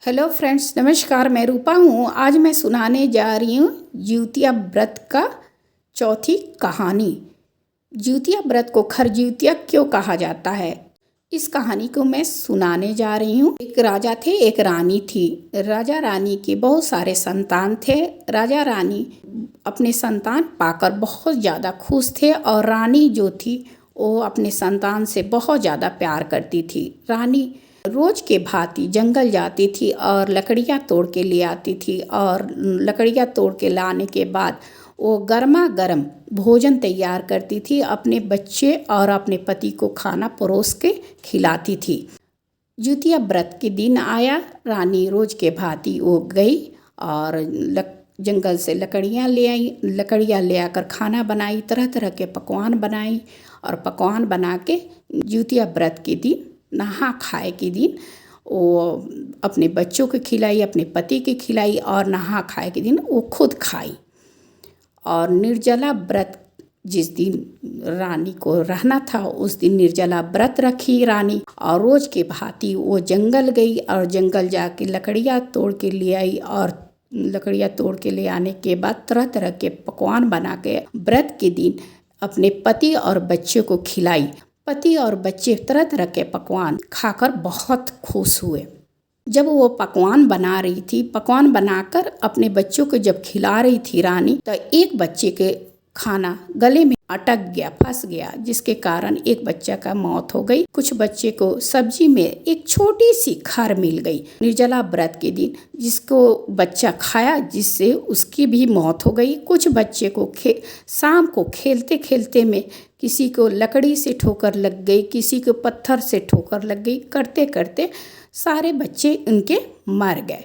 Hello friends, नमस्कार। मैं रूपा हूँ। आज मैं सुनाने जा रही हूँ जिउतिया व्रत का चौथी कहानी। जिउतिया व्रत को खरजिउतिया क्यों कहा जाता है, इस कहानी को मैं सुनाने जा रही हूँ। एक राजा थे, एक रानी थी। राजा रानी के बहुत सारे संतान थे। राजा रानी अपने संतान पाकर बहुत ज़्यादा खुश थे और रानी जो थी वो अपने संतान से बहुत ज़्यादा प्यार करती थी। रानी रोज के भांति जंगल जाती थी और लकड़ियाँ तोड़ के ले आती थी और लकड़ियाँ तोड़ के लाने के बाद वो गर्मा गर्म भोजन तैयार करती थी। अपने बच्चे और अपने पति को खाना परोस के खिलाती थी। जिउतिया व्रत के दिन आया। रानी रोज के भांति वो गई और जंगल से लकड़ियाँ ले आई। लकड़ियाँ ले आकर खाना बनाई, तरह तरह के पकवान बनाई और पकवान बना के जिउतिया व्रत के दिन, नहा खाए के दिन, वो अपने बच्चों को खिलाई, अपने पति के खिलाई और नहा खाए के दिन वो खुद खाई। और निर्जला व्रत जिस दिन रानी को रहना था उस दिन निर्जला व्रत रखी रानी और रोज के भांति वो जंगल गई और जंगल जाके लकड़ियाँ तोड़ के ले आई और लकड़ियाँ तोड़ के ले आने के बाद तरह तरह के पकवान बना के व्रत के दिन अपने पति और बच्चे को खिलाई। पति और बच्चे तरह तरह के पकवान खाकर बहुत खुश हुए। जब वो पकवान बना रही थी, पकवान बनाकर अपने बच्चों को जब खिला रही थी रानी, तो एक बच्चे के खाना गले में अटक गया, फंस गया, जिसके कारण एक बच्चा का मौत हो गई। कुछ बच्चे को सब्जी में एक छोटी सी खर मिल गई निर्जला व्रत के दिन, जिसको बच्चा खाया जिससे उसकी भी मौत हो गई। कुछ बच्चे को शाम को खेलते खेलते में किसी को लकड़ी से ठोकर लग गई, किसी को पत्थर से ठोकर लग गई। करते करते सारे बच्चे उनके मर गए।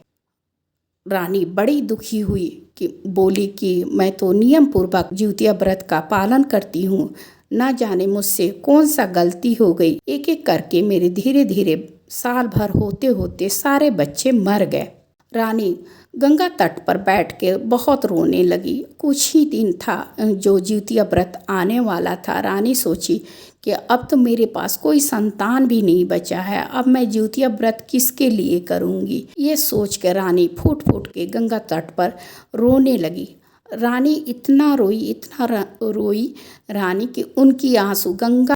रानी बड़ी दुखी हुई कि बोली कि मैं तो नियम पूर्वक जिउतिया व्रत का पालन करती हूँ, ना जाने मुझसे कौन सा गलती हो गई। एक एक करके मेरे धीरे धीरे साल भर होते होते सारे बच्चे मर गए। रानी गंगा तट पर बैठ के बहुत रोने लगी। कुछ ही दिन था जो जिउतिया व्रत आने वाला था। रानी सोची कि अब तो मेरे पास कोई संतान भी नहीं बचा है, अब मैं जिउतिया व्रत किसके लिए करूँगी। ये सोच कर रानी फूट फूट के गंगा तट पर रोने लगी। रानी इतना रोई रानी कि उनकी आंसू गंगा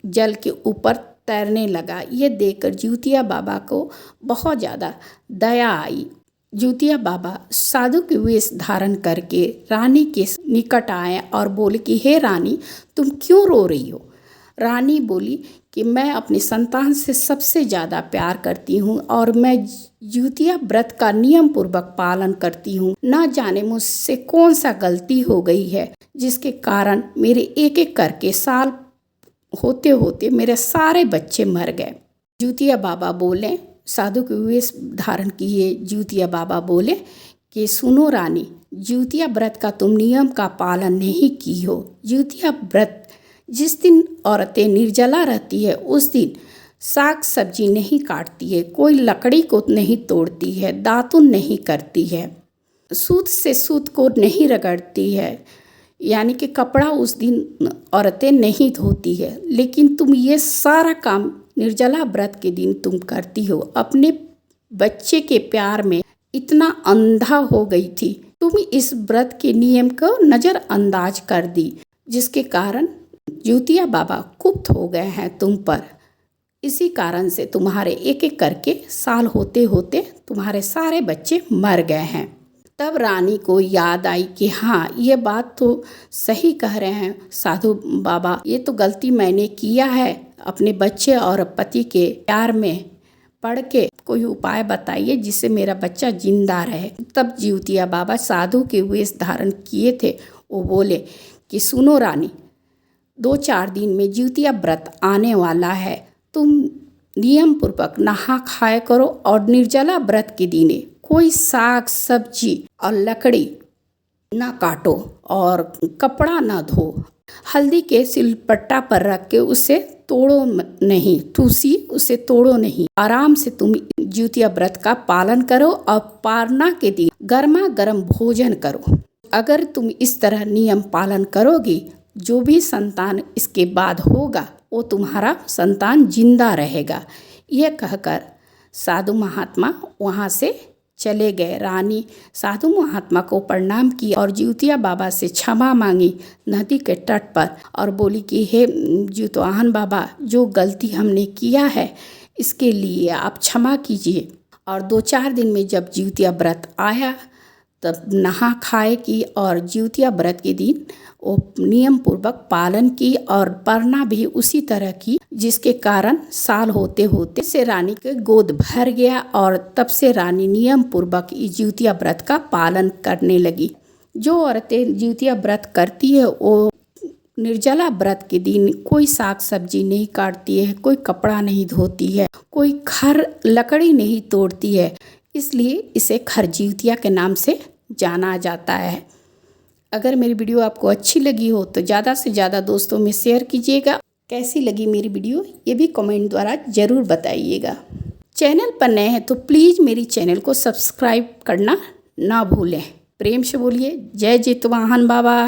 जल के ऊपर तैरने लगा। ये देखकर जिउतिया बाबा को बहुत ज़्यादा दया आई। जिउतिया बाबा साधु के वेश धारण करके रानी के निकट आए और बोले कि हे रानी, तुम क्यों रो रही हो। रानी बोली कि मैं अपनी संतान से सबसे ज़्यादा प्यार करती हूँ और मैं जिउतिया व्रत का नियम पूर्वक पालन करती हूँ। ना जाने मुझसे कौन सा गलती हो गई है जिसके कारण मेरे एक एक करके साल होते होते मेरे सारे बच्चे मर गए। जिउतिया बाबा बोले, साधु के वेश धारण किए जिउतिया बाबा बोले कि सुनो रानी, जिउतिया व्रत का तुम नियम का पालन नहीं की हो। जिउतिया व्रत जिस दिन औरतें निर्जला रहती है उस दिन साग सब्जी नहीं काटती है, कोई लकड़ी को नहीं तोड़ती है, दातुन नहीं करती है, सूत से सूत को नहीं रगड़ती है, यानी कि कपड़ा उस दिन औरतें नहीं धोती है। लेकिन तुम ये सारा काम निर्जला व्रत के दिन तुम करती हो। अपने बच्चे के प्यार में इतना अंधा हो गई थी, तुम इस व्रत के नियम को नज़रअंदाज कर दी, जिसके कारण जिउतिया बाबा कुप्त हो गए हैं तुम पर। इसी कारण से तुम्हारे एक एक करके साल होते होते तुम्हारे सारे बच्चे मर गए हैं। तब रानी को याद आई कि हाँ, ये बात तो सही कह रहे हैं साधु बाबा, ये तो गलती मैंने किया है। अपने बच्चे और पति के प्यार में पड़ के कोई उपाय बताइए जिससे मेरा बच्चा जिंदा रहे। तब जिउतिया बाबा साधु के वेश धारण किए थे। वो बोले कि सुनो रानी, 2-4 दिन में जिउतिया व्रत आने वाला है, तुम नियम पूर्वक नहा खाया करो और निर्जला व्रत के दिन कोई साग सब्जी और लकड़ी ना काटो और कपड़ा ना धो। हल्दी के सिलपट्टा पर रख के उसे तोड़ो नहीं, तुलसी उसे तोड़ो नहीं। आराम से तुम जिउतिया व्रत का पालन करो और पारना के दिन गर्मा गर्म भोजन करो। अगर तुम इस तरह नियम पालन करोगी, जो भी संतान इसके बाद होगा वो तुम्हारा संतान जिंदा रहेगा। यह कहकर साधु महात्मा वहाँ से चले गए। रानी साधु महात्मा को प्रणाम किया और जिउतिया बाबा से क्षमा मांगी नदी के तट पर और बोली कि हे जितवाहन बाबा, जो गलती हमने किया है इसके लिए आप क्षमा कीजिए। और 2-4 दिन में जब जिउतिया व्रत आया तब नहा खाए की और जिउतिया व्रत के दिन वो नियम पूर्वक पालन की और परना भी उसी तरह की, जिसके कारण साल होते होते से रानी के गोद भर गया और तब से रानी नियम पूर्वक जिउतिया व्रत का पालन करने लगी। जो औरतें जिउतिया व्रत करती है वो निर्जला व्रत के दिन कोई साग सब्जी नहीं काटती है, कोई कपड़ा नहीं धोती है, कोई घर लकड़ी नहीं तोड़ती है, इसलिए इसे खरजिउतिया के नाम से जाना जाता है। अगर मेरी वीडियो आपको अच्छी लगी हो तो ज़्यादा से ज़्यादा दोस्तों में शेयर कीजिएगा। कैसी लगी मेरी वीडियो ये भी कमेंट द्वारा ज़रूर बताइएगा। चैनल पर नए हैं तो प्लीज़ मेरी चैनल को सब्सक्राइब करना ना भूलें। प्रेम से बोलिए जय जितवाहन बाबा।